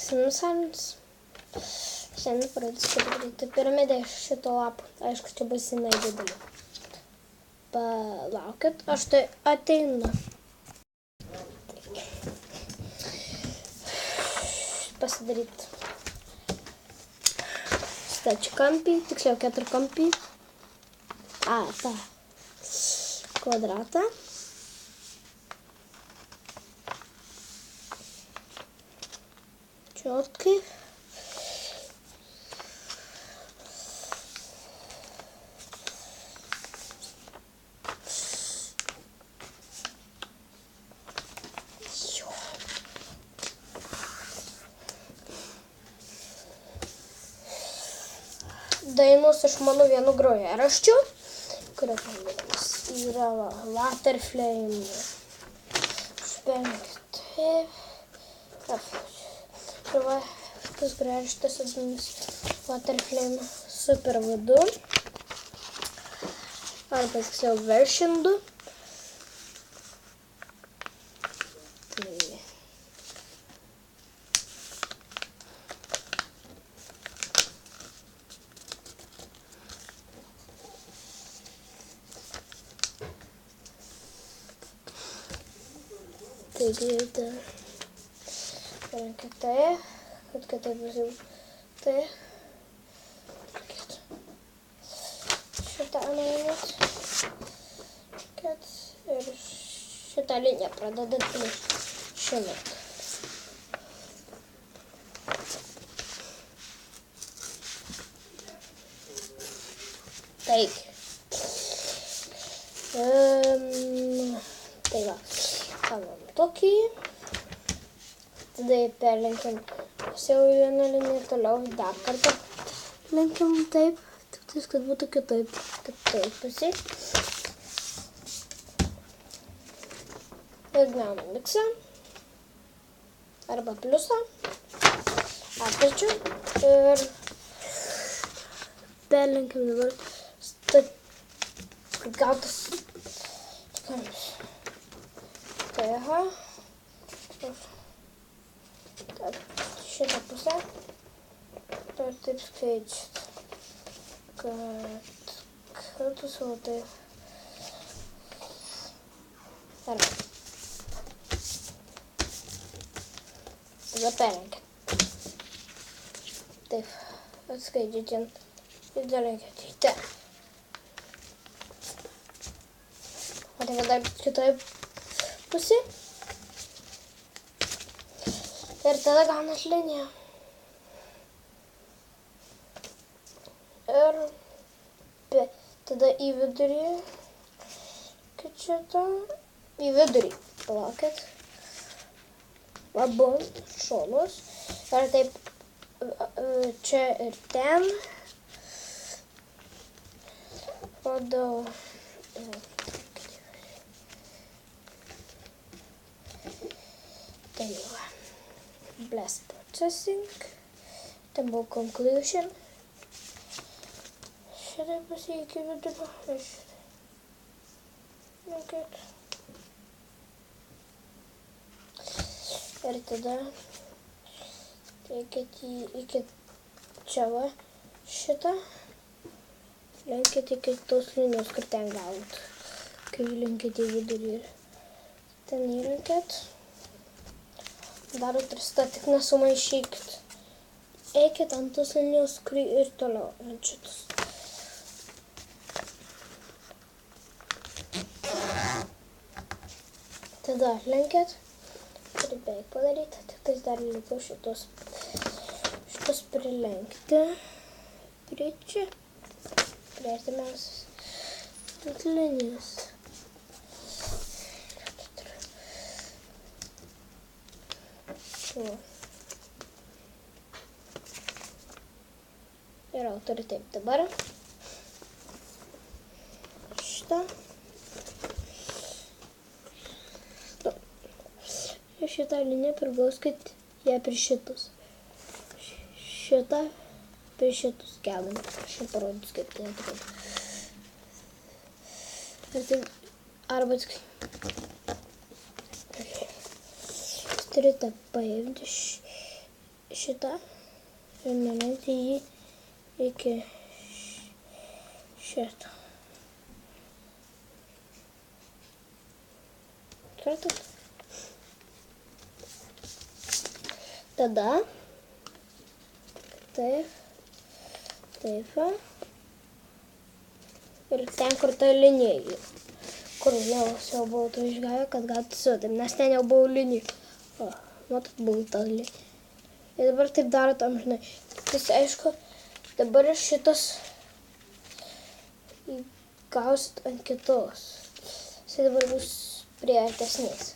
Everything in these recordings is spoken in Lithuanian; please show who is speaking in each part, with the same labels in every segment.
Speaker 1: Sinusalinis. Šiandien parodys, kaip daryti piramidę iš šito lapo. Aišku, čia bus jinai didelė. Palaukit, aš tai ateinu. Pasidaryti stačiakampį, tiksliau keturkampį. Tą kvadratą. Четкий. Dainos iš mano vieno grojaraščių, kurio pavadinimas yra Waterflame. Špengti. Ir va, tas grojaraštis vadinamas Waterflame Super V2. Arba tiksliau version 2. Taigi, reikia tai, kad kitaip bus jau tai. Šitą nuėmėt, kad ir šitą liniją pradedant prieš šiemet. Taigi. Tai va. Paimam tokį, tada perlenkiam pusiau vieną liniją, toliau dar kartą lenkiam taip, tik kad būtų kitaip pusiai. Ir gaunam miksą, arba pliusą, apačių ir perlenkiam dabar gautas kamis. Aha, tad šitą pusę ir taip skaičiat, kad kartu su taip. Arba. Tada perlenkiat. Taip, atskaičiat ir dalenkiat į ten. O tai dar kitaip pusė. Ir tada gaunat liniją. Ir tada į vidurį, kad šitą, į vidurį, palaukit, abu šonus. Ir taip čia ir ten. Rodau. Tai va, blast processing, ten buvo conclusion, šitai pusė iki vidurio, ir šitai, nekait. Ir tada reikiat iki čia va, šitą, lenkiat iki tos linijos, kur ten gaut, kai lenkiat į vidurį ir ten įlenkiat. Darot ir tik nesumaišykit. Eikit ant tos linijos, kurį ir toliau ant šitus. Tada lenkiat. Turi beveik padaryti, tik tais dar liko šitos prilenkti. Prie čia. Prie artimiausios linijos. Ir turi taip dabar. Šitą. Ir šitą liniją pribauskit ją prie šitus. Šitą prie šitus kedam. Aš jau parodys, kaip tai atrodo. Ir taip arba tik turite paimti šitą ir nulenkti jį iki šito. Kartu. Tada taip. Va. Ir ten, kur ta linija, kur jau buvau to išgavę, kad gautų sudėm, nes ten jau buvo linija. O, matot, buvo ta linija. Ir dabar taip darot amžinai. Tai aišku, dabar šitas gausit ant kitos. Jis dabar bus prie artesnės.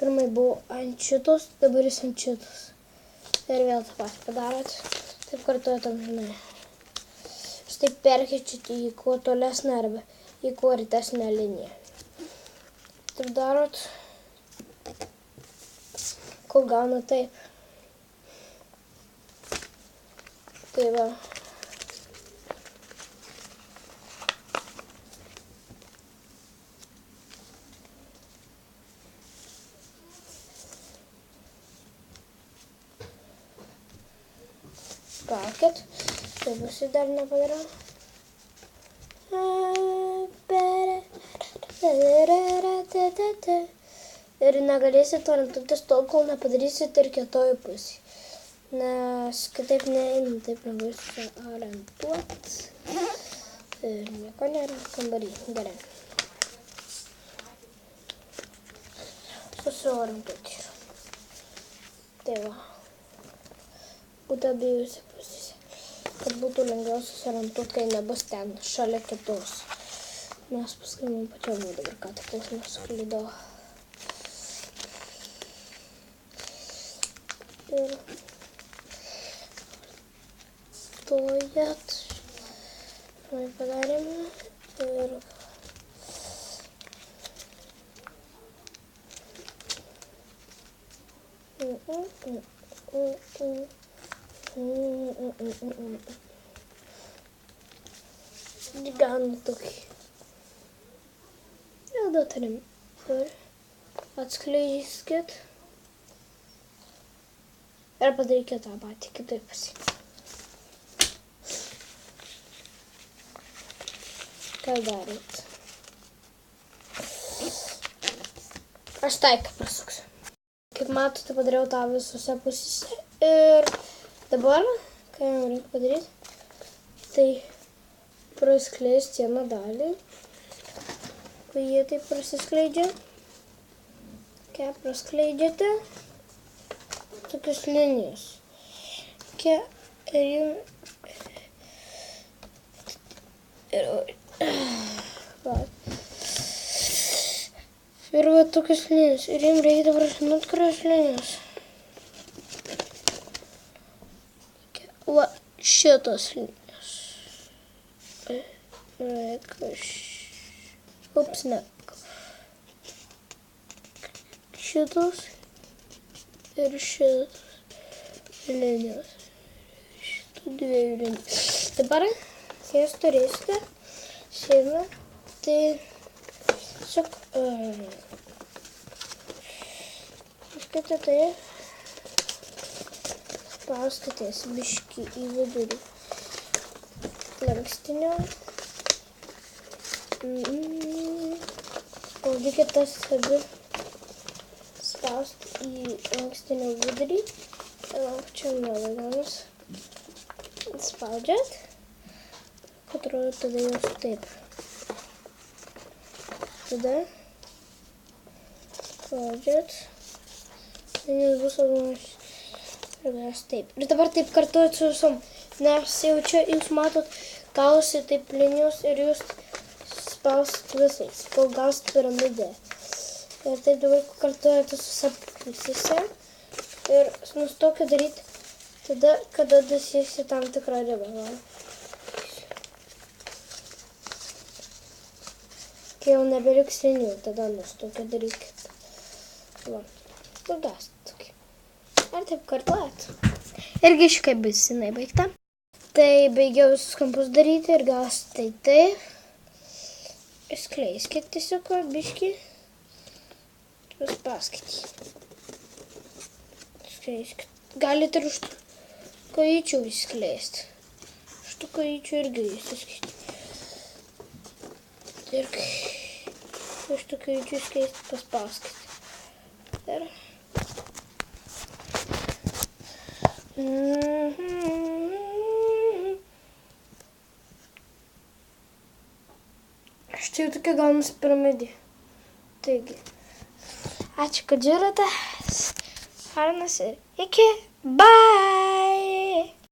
Speaker 1: Pirmai buvo ant šitos, dabar jis ant šitos. Ir vėl tą patį padarot. Taip kartuojat amžinai. Jūs taip perkeičiate į kuo tolesnę arba į kuo artesnę liniją. Taip darot, kol gauna taip. Tai va. Palaukit, tai bus dar nepadariau. Ir negalėsit orientuotis tol, kol nepadarysit ir kitoj pusėj. Nes kitaip taip nebus orientuot. Ir nieko nėra kambarį. Gerai. Susiorientuoti. Tai va. Būtų abiejose pusėse. Kad būtų lengviau susiorientuoti, kai nebus ten šalia kitos. Nes paskui man pačiam jau dabar ką tik klausimas suklydau. Ir stojat. Pirmai padarėme. Ir gaunu tokį. Jau turim. Ir atskleiskit. Ir padarykit tą patį kitaip pasik. Ką daryt? Aš taiką prasuksiu. Kaip matote, padariau tą visose pusėse. Ir dabar, ką jam reikia padaryti, tai praskleisti vieną dalį. Kai jie taip prasiskleidžia, ką praskleidžiate, tokius linijas. Ir va tokius linijas. Ir jums reikia dabar žinot, kurios linijos. Va šitos linijos. Ups, ne. Šitos ir šitos linijos. Šitų dviejų linijų. Dabar, kai jūs turėsite šeimą, tai tiesiog iškite tai spauskitės biškį į vidurį lankstinio. Spaudykit tas abi spausti į lankstinio vidurį. Čia nuolaidomis spaudžiat. Atrodo tada jūs taip. Tada spaudžiat. Jis bus atmušęs taip. Ir dabar taip kartuojat su visom. Nes jau čia jūs matot, gausit taip linijos ir jūs spausit visais, kol gausit piramidę. Ir taip dabar kartuojate su pusėse. Ir nustokit daryti tada, kada dasieksi tam tikrą ribą. Kai jau nebeliks linijų, tada nustokit darykit. Va, pagasit tokį. Ar taip kartuojat? Irgi šikaip bus jinai baigta. Tai baigiau visus kampus daryti ir gausit tai taip. Skleiskit tiesiog biškį. Spauskit jį. Skleiskit galite ir iš tų kojyčių įskleisti. Iš tų kojyčių irgi įsiskleisti. Ir iš tų kojyčių įskleisti paspauskite. Ir... Štai jau tokia gaunasi piramidė. Taigi, ačiū, kad žiūrite. Arnas ir iki. Bye!